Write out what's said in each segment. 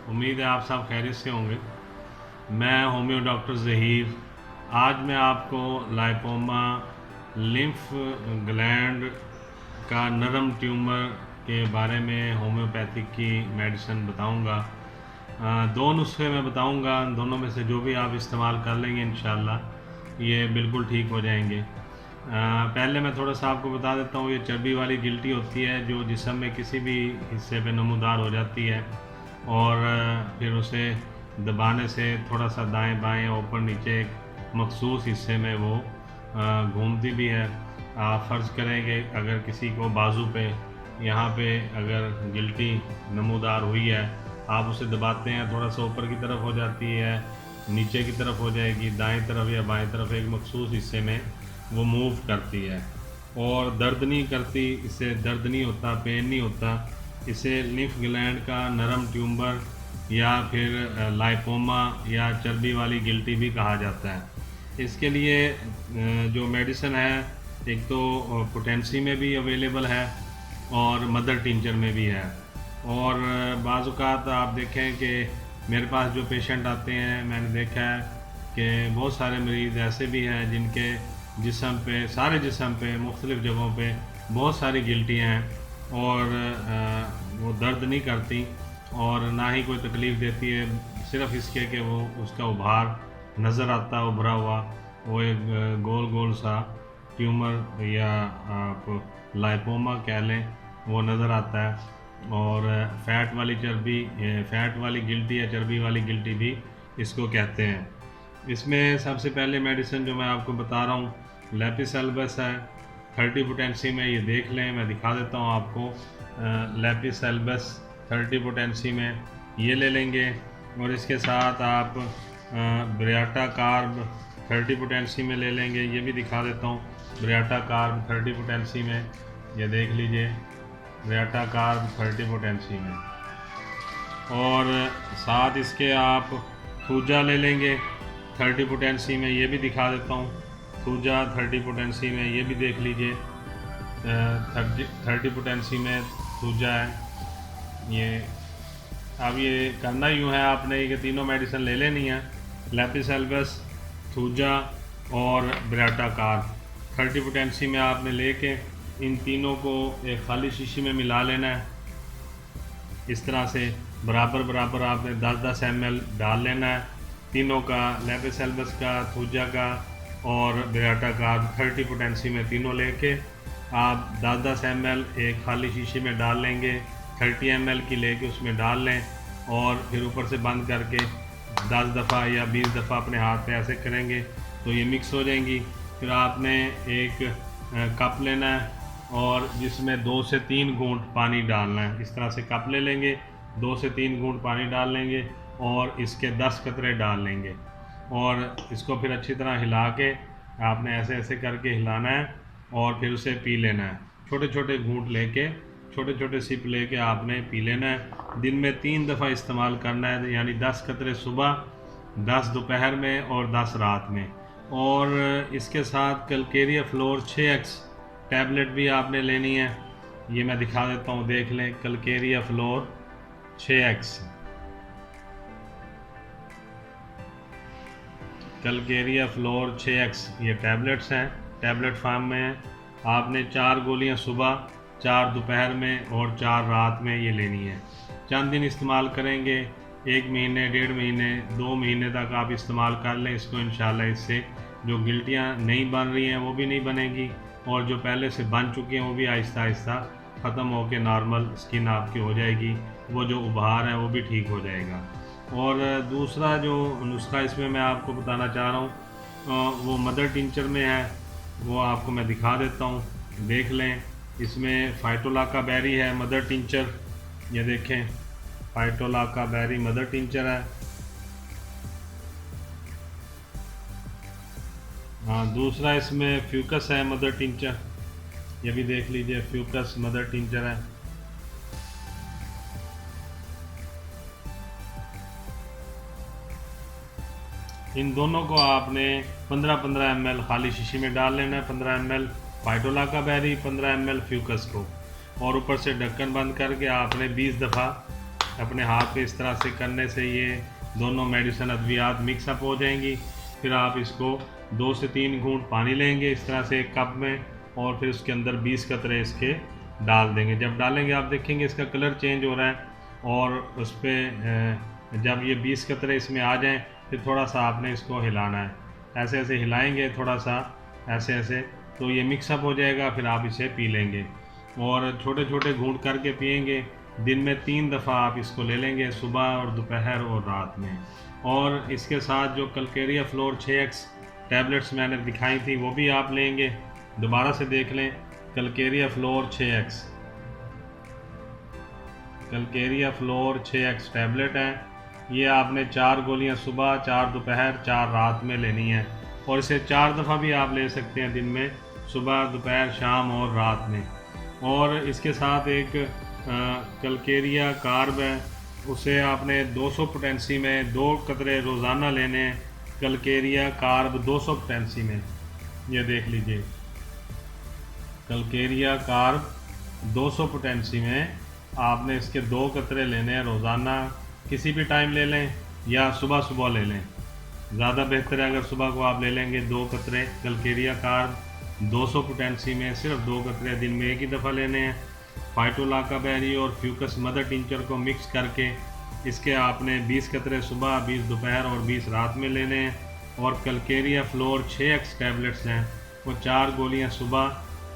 उम्मीद है आप सब खैरियत से होंगे। मैं होम्यो डॉक्टर ज़हीर। आज मैं आपको लाइपोमा लिम्फ ग्लैंड का नरम ट्यूमर के बारे में होम्योपैथिक की मेडिसिन बताऊंगा। दो नुस्खे मैं बताऊंगा, दोनों में से जो भी आप इस्तेमाल कर लेंगे इंशाल्लाह ये बिल्कुल ठीक हो जाएंगे। पहले मैं थोड़ा सा आपको बता देता हूँ, ये चर्बी वाली गिल्टी होती है जो जिस्म में किसी भी हिस्से पे नमूदार हो जाती है और फिर उसे दबाने से थोड़ा सा दाएं बाएं ऊपर नीचे एक मखसूस हिस्से में वो घूमती भी है। आप फ़र्ज़ करेंगे अगर किसी को बाजू पे यहाँ पे अगर गिल्टी नमूदार हुई है, आप उसे दबाते हैं, थोड़ा सा ऊपर की तरफ हो जाती है, नीचे की तरफ हो जाएगी, दाएं तरफ या बाएं तरफ एक मखसूस हिस्से में वो मूव करती है और दर्द नहीं करती। इससे दर्द नहीं होता, पेन नहीं होता। इसे लिम्फ ग्लैंड का नरम ट्यूमर या फिर लाइपोमा या चर्बी वाली गिल्टी भी कहा जाता है। इसके लिए जो मेडिसिन है, एक तो पोटेंसी में भी अवेलेबल है और मदर टिंचर में भी है। और बाज़ औक़ात आप देखें कि मेरे पास जो पेशेंट आते हैं, मैंने देखा है कि बहुत सारे मरीज़ ऐसे भी हैं जिनके जिस्म पे, सारे जिस्म पे, मुख्तलिफ़ जगहों पे बहुत सारी गिल्टियाँ हैं और वो दर्द नहीं करती और ना ही कोई तकलीफ़ देती है, सिर्फ़ इसके कि वो उसका उभार नज़र आता है, उभरा हुआ वो एक गोल गोल सा ट्यूमर या आप लाइपोमा कह लें, वो नज़र आता है। और फ़ैट वाली चर्बी, फ़ैट वाली गिल्टी या चर्बी वाली गिल्टी भी इसको कहते हैं। इसमें सबसे पहले मेडिसिन जो मैं आपको बता रहा हूँ लेपिसेल्बस है। 30 पोटेंसी में, ये देख लें, मैं दिखा देता हूँ आपको। लेपिसेल्बस 30 पोटेंसी में ये ले लेंगे और इसके साथ आप ब्रियाटा कार्ब 30 पोटेंसी में ले लेंगे। ये भी दिखा देता हूँ, ब्रियाटा कार्ब 30 पोटेंसी में, ये देख लीजिए, ब्रियाटा कार्ब 30 पोटेंसी में। और साथ इसके आप थूजा ले लेंगे 30 पोटेंसी में, ये भी दिखा देता हूँ, थूजा 30 पोटेंसी में, ये भी देख लीजिए, 30 पोटेंसी में थूजा है ये। अब ये करना यूँ है आपने कि तीनों मेडिसिन ले लेनी है, लेपिसेल्बस, थूजा और ब्रियाटा कार्ब 30 पोटेंसी में आपने लेके इन तीनों को एक खाली शीशी में मिला लेना है। इस तरह से बराबर बराबर आपने 10-10 ml डाल लेना है तीनों का, लेपिसेल्बस का, थूजा का और ब्रियाटा का 30 पोटेंसी में तीनों लेके आप 10-10 ml एक खाली शीशी में डाल लेंगे। 30 ml की लेके उसमें डाल लें और फिर ऊपर से बंद करके 10 दफ़ा या 20 दफ़ा अपने हाथ पे ऐसे करेंगे तो ये मिक्स हो जाएंगी। फिर आपने एक कप लेना है और जिसमें 2 से 3 घूंट पानी डालना है। इस तरह से कप ले लेंगे, 2 से 3 घूंट पानी डाल लेंगे और इसके 10 कतरे डाल लेंगे और इसको फिर अच्छी तरह हिला के आपने ऐसे ऐसे करके हिलाना है और फिर उसे पी लेना है। छोटे छोटे घूंट लेके, छोटे छोटे सिप लेके आपने पी लेना है। दिन में 3 दफ़ा इस्तेमाल करना है, यानी 10 कतरे सुबह, 10 दोपहर में और 10 रात में। और इसके साथ कैलकेरिया फ्लोर 6x टैबलेट भी आपने लेनी है। ये मैं दिखा देता हूँ, देख लें, Calcarea floor 6x, Calcarea floor 6x ये टैबलेट्स हैं, टैबलेट फार्म में हैं। आपने 4 गोलियां सुबह, 4 दोपहर में और 4 रात में ये लेनी है। चंद दिन इस्तेमाल करेंगे, 1 महीने, 1.5 महीने, 2 महीने तक आप इस्तेमाल कर लें इसको। इंशाल्लाह इससे जो गिल्टियाँ नहीं बन रही हैं वो भी नहीं बनेगी और जो पहले से बन चुकी हैं वो भी आहिस्ता आहिस्ता ख़त्म होकर नॉर्मल स्किन आपकी हो जाएगी, वो जो उभार है वो भी ठीक हो जाएगा। और दूसरा जो नुस्खा इसमें मैं आपको बताना चाह रहा हूँ वो मदर टिंचर में है, वो आपको मैं दिखा देता हूँ, देख लें। इसमें फाइटोलाका बेरी है, मदर टिंचर, ये देखें, फाइटोलाका बेरी मदर टिंचर है। हाँ, दूसरा इसमें फ्यूकस है, मदर टिंचर, ये भी देख लीजिए, फ्यूकस मदर टिंचर है। इन दोनों को आपने 15-15 ml खाली शीशी में डाल लेना है। 15 ml फाइटोलाका बेरी, 15 ml फ्यूकस को, और ऊपर से ढक्कन बंद करके आपने 20 दफ़ा अपने हाथ पे इस तरह से करने से ये दोनों मेडिसिन अद्वियात मिक्सअप हो जाएंगी। फिर आप इसको 2 से 3 घूंट पानी लेंगे इस तरह से एक कप में, और फिर उसके अंदर 20 कतरे इसके डाल देंगे। जब डालेंगे आप देखेंगे इसका कलर चेंज हो रहा है, और उस पर जब ये 20 कतरे इसमें आ जाएं फिर थोड़ा सा आपने इसको हिलाना है, ऐसे ऐसे हिलाएंगे थोड़ा सा ऐसे ऐसे, तो ये मिक्सअप हो जाएगा। फिर आप इसे पी लेंगे और छोटे छोटे घूंट करके पिएंगे। दिन में 3 दफ़ा आप इसको ले लेंगे, सुबह और दोपहर और रात में। और इसके साथ जो कलकेरिया फ्लोर 6x टैबलेट्स मैंने दिखाई थी वो भी आप लेंगे, दोबारा से देख लें। Calcarea floor 6x, Calcarea floor 6x tablet है। ये आपने 4 गोलियां सुबह, 4 दोपहर, 4 रात में लेनी है, और इसे 4 दफ़ा भी आप ले सकते हैं दिन में, सुबह, दोपहर, शाम और रात में। और इसके साथ एक कलकेरिया कार्ब है, उसे आपने 200 पोटेंसी में 2 कतरे रोज़ाना लेने हैं। कलकेरिया कार्ब 200 पोटेंसी में, ये देख लीजिए, कलकेरिया कार्ब 200 पोटेंसी में आपने इसके 2 कतरे लेने हैं रोज़ाना। किसी भी टाइम ले लें या सुबह सुबह ले लें, ज़्यादा बेहतर है अगर सुबह को आप ले लेंगे 2 कतरे कलकेरिया कार्ब 200 पोटेंसी में। सिर्फ 2 कतरे दिन में एक ही दफ़ा लेने हैं। फाइटोलाका बेरी और फ्यूकस मदर टिंचर को मिक्स करके इसके आपने 20 कतरे सुबह, 20 दोपहर और 20 रात में लेने हैं। और कलकेरिया फ्लोर 6x टैबलेट्स हैं, वो 4 गोलियां सुबह,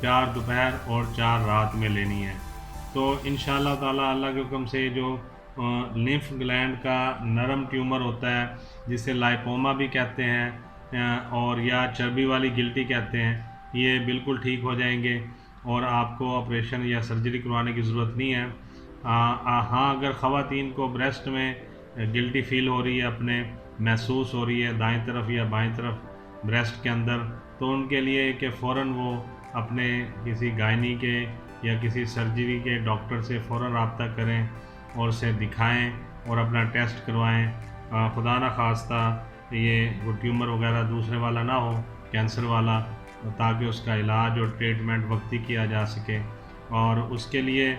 4 दोपहर और 4 रात में लेनी है। तो इंशाअल्लाह ताला अल्लाह के हुक्म से जो लिम्फ ग्लैंड का नरम ट्यूमर होता है, जिसे लाइपोमा भी कहते हैं और या चर्बी वाली गिल्टी कहते हैं, ये बिल्कुल ठीक हो जाएंगे और आपको ऑपरेशन या सर्जरी करवाने की ज़रूरत नहीं है। हाँ, अगर ख़वातीन को ब्रेस्ट में गिल्टी फील हो रही है, अपने महसूस हो रही है दाएं तरफ या बाएं तरफ ब्रेस्ट के अंदर, तो उनके लिए कि फ़ौरन वो अपने किसी गायनी के या किसी सर्जरी के डॉक्टर से फ़ौरन रब्ता करें और उसे दिखाएं और अपना टेस्ट करवाएं। खुदा ना खास्ता ये वो ट्यूमर वगैरह दूसरे वाला ना हो, कैंसर वाला, ताकि उसका इलाज और ट्रीटमेंट वक्ती किया जा सके। और उसके लिए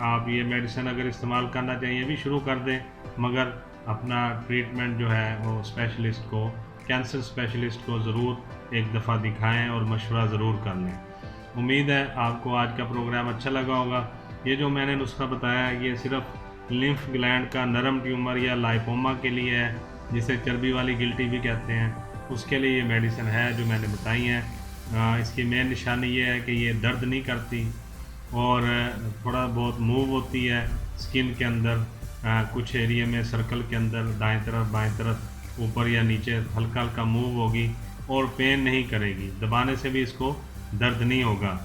आप ये मेडिसिन अगर इस्तेमाल करना चाहिए भी शुरू कर दें, मगर अपना ट्रीटमेंट जो है वो स्पेशलिस्ट को, कैंसर स्पेशलिस्ट को ज़रूर एक दफ़ा दिखाएं और मशवरा ज़रूर कर लें। उम्मीद है आपको आज का प्रोग्राम अच्छा लगा होगा। ये जो मैंने नुस्खा बताया है ये सिर्फ लिम्फ ग्लैंड का नरम ट्यूमर या लाइपोमा के लिए है, जिसे चर्बी वाली गिल्टी भी कहते हैं, उसके लिए ये मेडिसिन है जो मैंने बताई है। इसकी मेन निशानी ये है कि ये दर्द नहीं करती और थोड़ा बहुत मूव होती है स्किन के अंदर, कुछ एरिया में सर्कल के अंदर दाएं तरफ बाएं तरफ ऊपर या नीचे हल्का हल्का मूव होगी और पेन नहीं करेगी, दबाने से भी इसको दर्द नहीं होगा।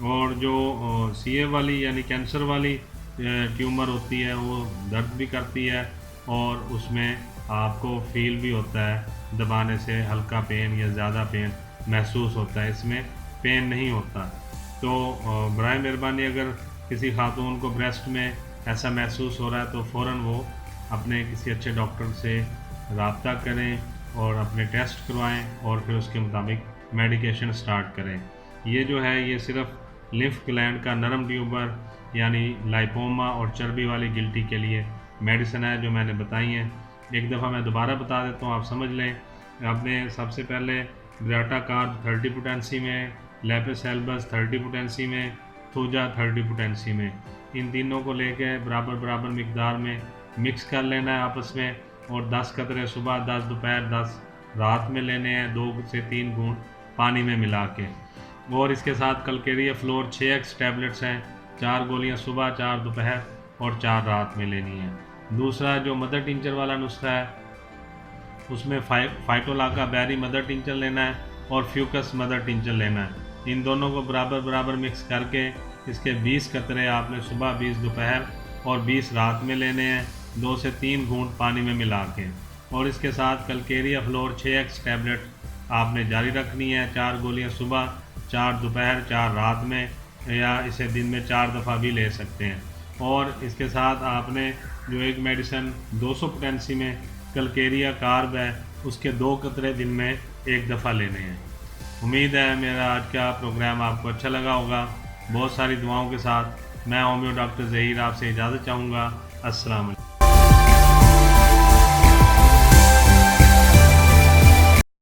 और जो सीए वाली यानी कैंसर वाली ट्यूमर होती है वो दर्द भी करती है और उसमें आपको फील भी होता है, दबाने से हल्का पेन या ज़्यादा पेन महसूस होता है, इसमें पेन नहीं होता। तो बराए मेहरबानी अगर किसी खातून को ब्रेस्ट में ऐसा महसूस हो रहा है तो फ़ौरन वो अपने किसी अच्छे डॉक्टर से रब्ता करें और अपने टेस्ट करवाएं और फिर उसके मुताबिक मेडिकेशन स्टार्ट करें। ये जो है ये सिर्फ लिम्फ ग्लैंड का नरम ट्यूमर यानी लाइपोमा और चर्बी वाली गिल्टी के लिए मेडिसिन है जो मैंने बताई हैं। एक दफ़ा मैं दोबारा बता देता हूँ, आप समझ लें। आपने सबसे पहले ग्राटा कार्ब 30 पोटेंसी में, लेपिस एल्बस 30 पोटेंसी में, थूजा 30 पोटेंसी में, इन तीनों को लेके बराबर बराबर मिकदार में मिक्स कर लेना है आपस में और 10 कतरे सुबह, 10 दोपहर, 10 रात में लेने हैं, 2 से 3 घूंट पानी में मिला के। और इसके साथ कलकेरिया फ्लोर 6x टैबलेट्स हैं, 4 गोलियां सुबह, 4 दोपहर और 4 रात में लेनी है। दूसरा जो मदर टिंचर वाला नुस्खा है उसमें फाइटोलाका बेरी मदर टिंचर लेना है और फ्यूकस मदर टिंचर लेना है। इन दोनों को बराबर बराबर मिक्स करके इसके 20 कतरे आपने सुबह, 20 दोपहर और 20 रात में लेने हैं, 2 से 3 घूंट पानी में मिला के। और इसके साथ कलकेरिया फ्लोर 6x टैबलेट आपने जारी रखनी है, 4 गोलियां सुबह, 4 दोपहर, 4 रात में, या इसे दिन में 4 दफ़ा भी ले सकते हैं। और इसके साथ आपने जो एक मेडिसिन 200 पोटेंसी में कलकेरिया कार्ब है उसके 2 कतरे दिन में एक दफ़ा लेने हैं। उम्मीद है मेरा आज का प्रोग्राम आपको अच्छा लगा होगा। बहुत सारी दुआओं के साथ मैं होम्यो डॉक्टर ज़हीर आपसे इजाज़त चाहूँगा। अस्सलाम वालेकुम।